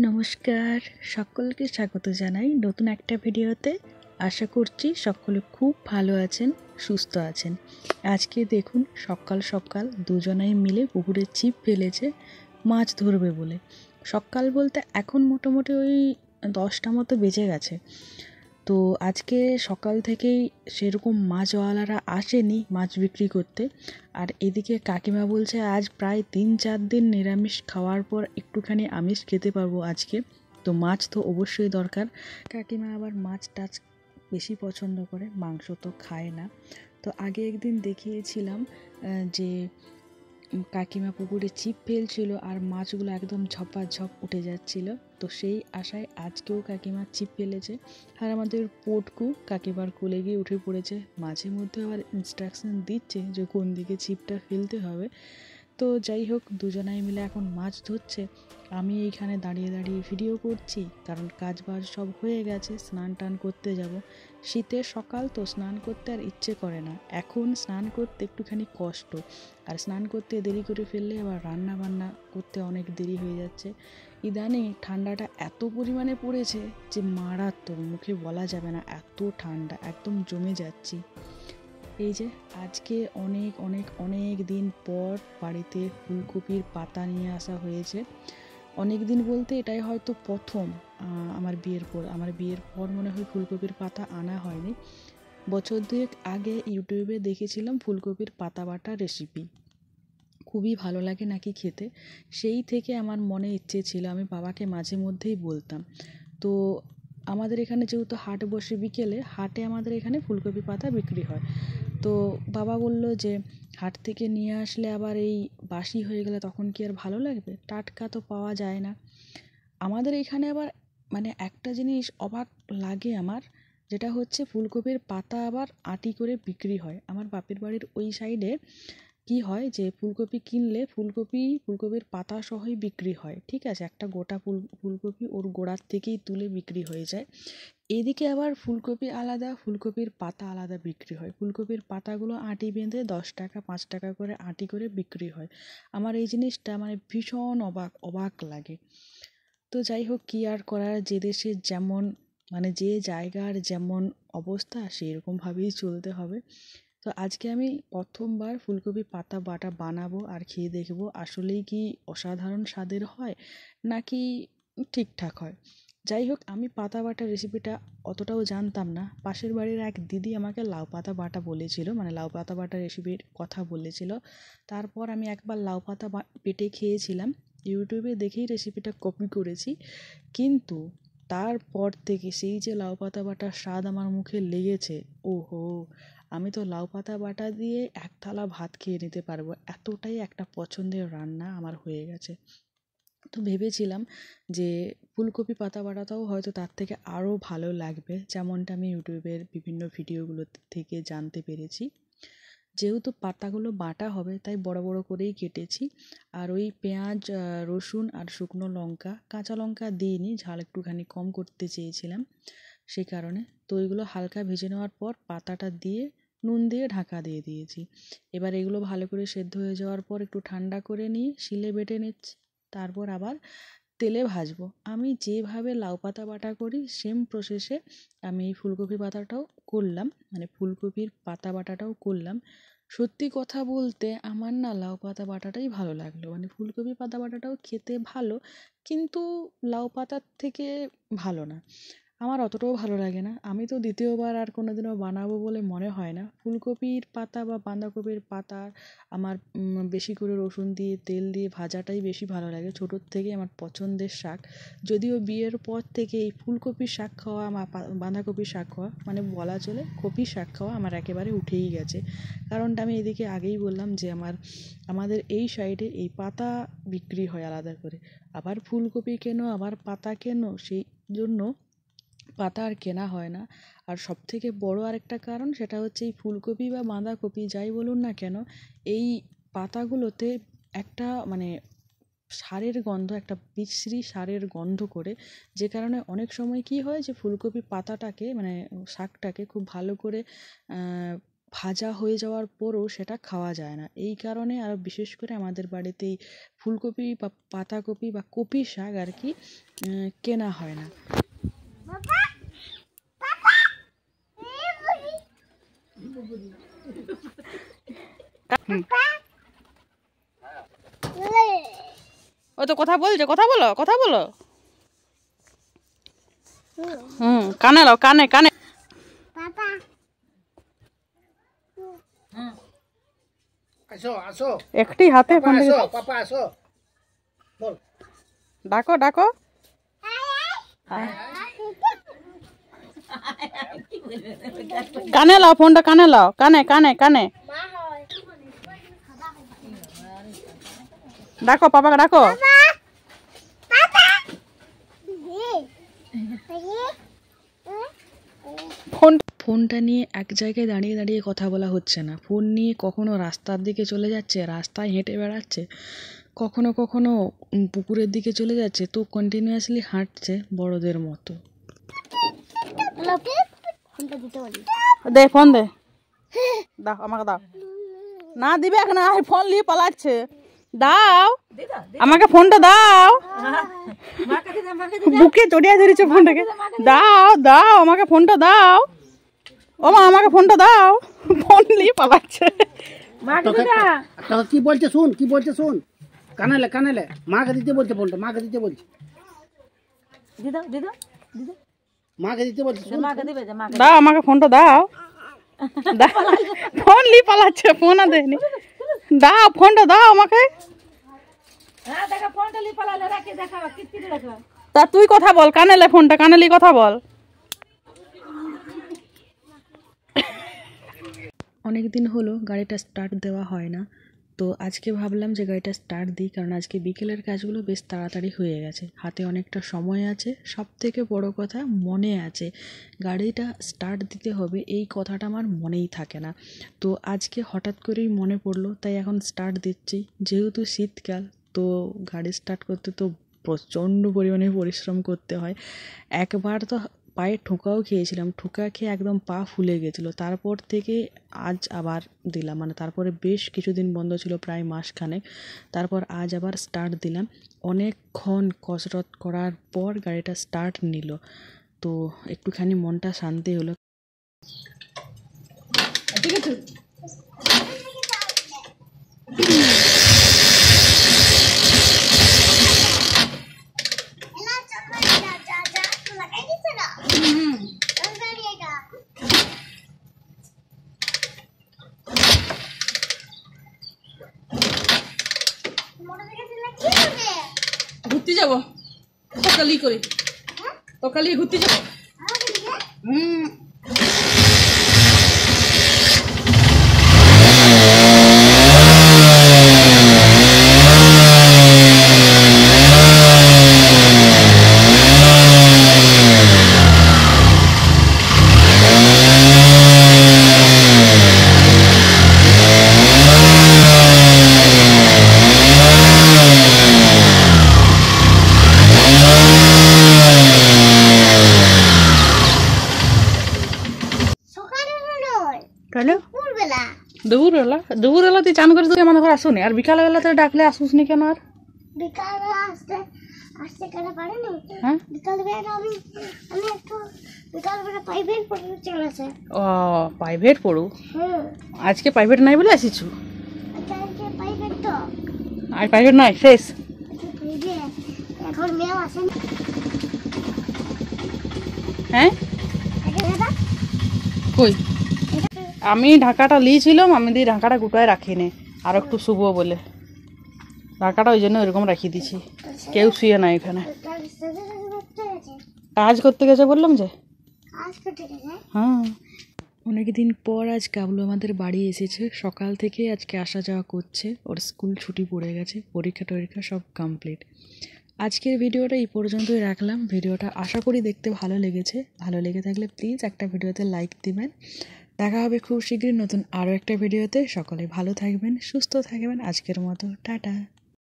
নমস্কার, সকলকে স্বাগত জানাই নতুন একটা ভিডিওতে। আশা করছি সকলে খুব ভালো আছেন, সুস্থ আছেন। আজকে দেখুন সকাল সকাল দুজনেই মিলে পুকুরে ছিপ ফেলেছে মাছ ধরবে বলে। সকাল বলতে এখন মোটামুটি ওই 10টা মতো বেজে গেছে। তো আজকে সকাল থেকেই সেরকম মাছওয়ালারা আসেনি মাছ বিক্রি করতে। আর এদিকে কাকিমা বলছে আজ প্রায় 3-4 দিন নিরামিষ খাওয়ার পর একটুখানি আমিষ খেতে পারবো আজকে, তো মাছ তো অবশ্যই দরকার। কাকিমা আবার মাছ টাছ বেশি পছন্দ করে, মাংস তো খায় না। তো আগে একদিন দেখিয়েছিলাম যে কাকিমা পুকুরে ছিপ ফেলছিল আর মাছগুলো একদম ঝপাঝপ উঠে যাচ্ছিল। তো সেই আশায় আজকেও কাকিমা ছিপ ফেলেছে। আর আমাদের পটকু কাকিমার কোলে গিয়ে উঠে পড়েছে, মাঝে মধ্যে আবার ইনস্ট্রাকশন দিচ্ছে যে কোন দিকে ছিপটা ফেলতে হবে। তো যাই হোক, দুজনাই মিলে এখন মাছ ধরছে। আমি এইখানে দাঁড়িয়ে দাঁড়িয়ে ভিডিও করছি, কারণ কাজ বাজ সব হয়ে গেছে, স্নান টান করতে যাব। শীতের সকাল তো স্নান করতে আর ইচ্ছে করে না, এখন স্নান করতে একটুখানি কষ্ট। আর স্নান করতে দেরি করে ফেললে আবার রান্না বান্না করতে অনেক দেরি হয়ে যাচ্ছে। ইদানিং ঠান্ডাটা এত পরিমাণে পড়েছে যে মারাত্মক, মুখে বলা যাবে না, এত ঠান্ডা, একদম জমে যাচ্ছি। এই যে আজকে অনেক অনেক অনেক দিন পর বাড়িতে ফুলকপির পাতা নিয়ে আসা হয়েছে। অনেক দিন বলতে এটাই হয়তো প্রথম। আমার বিয়ের পর মনে হয় ফুলকপির পাতা আনা হয়নি। বছর দুয়েক আগে ইউটিউবে দেখেছিলাম ফুলকপির পাতা বাটা রেসিপি, খুবই ভালো লাগে নাকি খেতে। সেই থেকে আমার মনে ইচ্ছে ছিল, আমি বাবাকে মাঝে মধ্যেই বলতাম। তো আমাদের এখানে যেহেতু হাট বসে বিকেলে, হাটে আমাদের এখানে ফুলকপি পাতা বিক্রি হয়। তো বাবা বলল যে হাট থেকে নিয়ে আসলে আবার এই বাসি হয়ে গেলে তখন কি আর ভালো লাগবে, টাটকা তো পাওয়া যায় না। আমাদের এখানে আবার মানে একটা জিনিস অবাক লাগে আমার, যেটা হচ্ছে ফুলকপির পাতা আবার আটি করে বিক্রি হয়। আমার বাপের বাড়ির ওই সাইডে কি হয় যে ফুলকপি কিনলে ফুলকপির পাতা সহই বিক্রি হয়, ঠিক আছে, একটা গোটা ফুলকপি ওর গোড়ার থেকেই তুলে বিক্রি হয়ে যায়। এদিকে আবার ফুলকপি আলাদা, ফুলকপির পাতা আলাদা বিক্রি হয়। ফুলকপির পাতাগুলো আটি বেঁধে 10 টাকা 5 টাকা করে আটি করে বিক্রি হয়। আমার এই জিনিসটা মানে ভীষণ অবাক অবাক লাগে। তো যাই হোক, কী আর করার, যে দেশের যেমন মানে যে জায়গার যেমন অবস্থা সেরকমভাবেই চলতে হবে। তো আজকে আমি প্রথমবার ফুলকপি পাতা বাটা বানাবো আর খেয়ে দেখবো আসলেই কি অসাধারণ স্বাদের হয় নাকি ঠিকঠাক হয়। যাই হোক, আমি পাতা বাটা রেসিপিটা অতটাও জানতাম না। পাশের বাড়ির এক দিদি আমাকে লাউ পাতা বাটা বলেছিল, মানে লাউ পাতা বাটা রেসিপির কথা বলেছিল। তারপর আমি একবার লাউ পাতা বেটে খেয়েছিলাম, ইউটিউবে দেখেই রেসিপিটা কপি করেছি। কিন্তু তারপর থেকে সেই যে লাউ পাতা বাটার স্বাদ আমার মুখে লেগেছে, ওহো, আমি তো লাউ পাতা বাটা দিয়ে এক থালা ভাত খেয়ে নিতে পারবো, এতটাই একটা পছন্দের রান্না আমার হয়ে গেছে। তো ভেবেছিলাম যে ফুলকপি পাতা বাটাটাও হয়তো তার থেকে আরও ভালো লাগবে, যেমনটা আমি ইউটিউবের বিভিন্ন ভিডিওগুলো থেকে জানতে পেরেছি। যেহেতু পাতাগুলো বাটা হবে তাই বড় বড় করেই কেটেছি। আর ওই পেঁয়াজ, রসুন আর শুকনো লঙ্কা, কাঁচা লঙ্কা দিইনি, ঝাল একটুখানি কম করতে চেয়েছিলাম সেই কারণে। তো ওইগুলো হালকা ভেজে নেওয়ার পর পাতাটা দিয়ে নুন দিয়ে ঢাকা দিয়ে দিয়েছি। এবার এগুলো ভালো করে সেদ্ধ হয়ে যাওয়ার পর একটু ঠান্ডা করে নিয়ে শিলে বেটে নিচ্ছি, তারপর আবার তেলে ভাজবো। আমি যেভাবে লাউ পাতা বাটা করি সেম প্রসেসে আমি এই ফুলকপি পাতাটাও করলাম, মানে ফুলকপির পাতা বাটাটাও করলাম। সত্যি কথা বলতে আমার না লাউ পাতা বাটাটাই ভালো লাগলো, মানে ফুলকপি পাতা বাটাটাও খেতে ভালো, কিন্তু লাউ পাতার থেকে ভালো না, আমার অতটাও ভালো লাগে না। আমি তো দ্বিতীয়বার আর কোনোদিনও বানাবো বলে মনে হয় না। ফুলকপির পাতা বা বাঁধাকপির পাতা আমার বেশি করে রসুন দিয়ে তেল দিয়ে ভাজাটাই বেশি ভালো লাগে, ছোটোর থেকেই আমার পছন্দের শাক। যদিও বিয়ের পর থেকে এই ফুলকপির শাক খাওয়া, বাঁধাকপির শাক খাওয়া, মানে বলা চলে কপির শাক খাওয়া আমার একেবারে উঠেই গেছে। কারণটা আমি এদিকে আগেই বললাম যে আমাদের এই সাইডে এই পাতা বিক্রি হয় আলাদা করে, আবার ফুলকপি কেন আবার পাতা কেন, সেই জন্য পাতা আর কেনা হয় না। আর সবথেকে বড় আরেকটা কারণ, সেটা হচ্ছে এই ফুলকপি বা বাঁধাকপি যাই বলুন না কেন, এই পাতাগুলোতে একটা মানে সারের গন্ধ, একটা বিশ্রী সারের গন্ধ করে, যে কারণে অনেক সময় কি হয় যে ফুলকপি পাতাটাকে মানে শাকটাকে খুব ভালো করে ভাজা হয়ে যাওয়ার পরও সেটা খাওয়া যায় না। এই কারণে আর বিশেষ করে আমাদের বাড়িতে এই ফুলকপি বা পাতাকপি বা কপি শাক আর কি কেনা হয় না। ও তো কথা বলছে, কথা বলো, কথা বলো। কানে লাও, কানে কানে। একটি হাতে ফোন পাপা আসো বল, ডাকো ডাকো। কানে লাও ফোনটা, কানে লাও, কানে কানে কানে ডাকো, পাপাকে ডাকো। ফোনটা নিয়ে এক জায়গায় দাঁড়িয়ে দাঁড়িয়ে কথা বলা হচ্ছে না। ফোন নিয়ে কখনো রাস্তার দিকে চলে যাচ্ছে, রাস্তায় হেঁটে বেড়াচ্ছে, কখনো কখনো পুকুরের দিকে চলে যাচ্ছে, তো কন্টিনিউয়াসলি হাঁটছে বড়দের মতো। দে ফোন দে, দাও আমাকে দাও। না দিবে না, ফোন নিয়ে পালাচ্ছে। দাও আমাকে ফোনটা, দাও। বুকে জড়িয়ে ধরেছে ফোনটাকে। দাও দাও আমাকে ফোনটা দাও। ও মা আমাকে ফোনটা দাও। ফোন নিয়ে পালাচ্ছে। কি বলছে শুন, কি বলছে শুন, কানালে কানালে মাকে দিতে বলছে ফোনটা, মাকে দিতে বলছে, মাকে দিতে বলছে। দাও আমাকে ফোনটা দাও। ফোন নিয়ে পালাচ্ছে, ফোন দেয়নি। দাও ফোনটা দাও আমাকে। তা তুই কথা বল, কানেলে ফোনটা, কানেলি কথা বল। অনেক দিন হলো গাড়িটা স্টার্ট দেওয়া হয় না, তো আজকে ভাবলাম যে গাড়িটা স্টার্ট দিই, কারণ আজকে বিকেলের কাজগুলো বেশ তাড়াতাড়ি হয়ে গেছে, হাতে অনেকটা সময় আছে। সব থেকে বড় কথা মনে আছে গাড়িটা স্টার্ট দিতে হবে, এই কথাটা আমার মনেই থাকে না। তো আজকে হঠাৎ করেই মনে পড়লো, তাই এখন স্টার্ট দিচ্ছি। যেহেতু শীতকাল, তো গাড়ি স্টার্ট করতে তো প্রচণ্ড পরিমাণে পরিশ্রম করতে হয়। একবার তো পায়ে ঠোকাও খেয়েছিলাম, ঠোকা খেয়ে একদম পা ফুলে গেছিলো। তারপর থেকে আজ আবার দিলাম, মানে তারপরে বেশ কিছুদিন বন্ধ ছিল, প্রায় মাসখানেক। তারপর আজ আবার স্টার্ট দিলাম। অনেকক্ষণ কসরত করার পর গাড়িটা স্টার্ট নিল, তো একটুখানি মনটা শান্তি হলো। ঠিক আছে। ঘুরতে যাবো সকালে করে, সকালে ঘুরতে যাবো। দুপুরবেলা তুই চান করে তুই আমাদের ঘরে আসুনি, আর বিকালবেলা তো ডাকলে আসুস নি কেন? আর বিকালবেলা আসতে কেন পারেনি? হ্যাঁ, বিকালবেলা আমি একটু বিকালবেলা প্রাইভেট পড়তে চলেছে। ও প্রাইভেট পড়ু? আজকে প্রাইভেট নাই বলে আসিছু? আজকে প্রাইভেট তো আর প্রাইভেট নাই, শেষ। এখন মেয়ে আসেন। হ্যাঁ কই? আমি ঢাকাটা লিয়েছিলাম, আমি দিয়ে ঢাকাটা গোটায় রাখিনি, আর একটু শুভ বলে ঢাকাটা ওই জন্য ওইরকম রাখিয়ে দিছি। কেউ শুয়ে না এখানে, কাজ করতে গেছে বললাম যে। হ্যাঁ, অনেকদিন পর আজ কাবলু আমাদের বাড়ি এসেছে। সকাল থেকে আজকে আসা যাওয়া করছে, ওর স্কুল ছুটি পড়ে গেছে, পরীক্ষা টরীক্ষা সব কমপ্লিট। আজকের ভিডিওটা এই পর্যন্তই রাখলাম। ভিডিওটা আশা করি দেখতে ভালো লেগেছে। ভালো লেগে থাকলে প্লিজ একটা ভিডিওতে লাইক দিবেন। দেখা হবে খুব শীঘ্রই নতুন আরও একটা ভিডিওতে। সকলে ভালো থাকবেন, সুস্থ থাকবেন। আজকের মতো টাটা।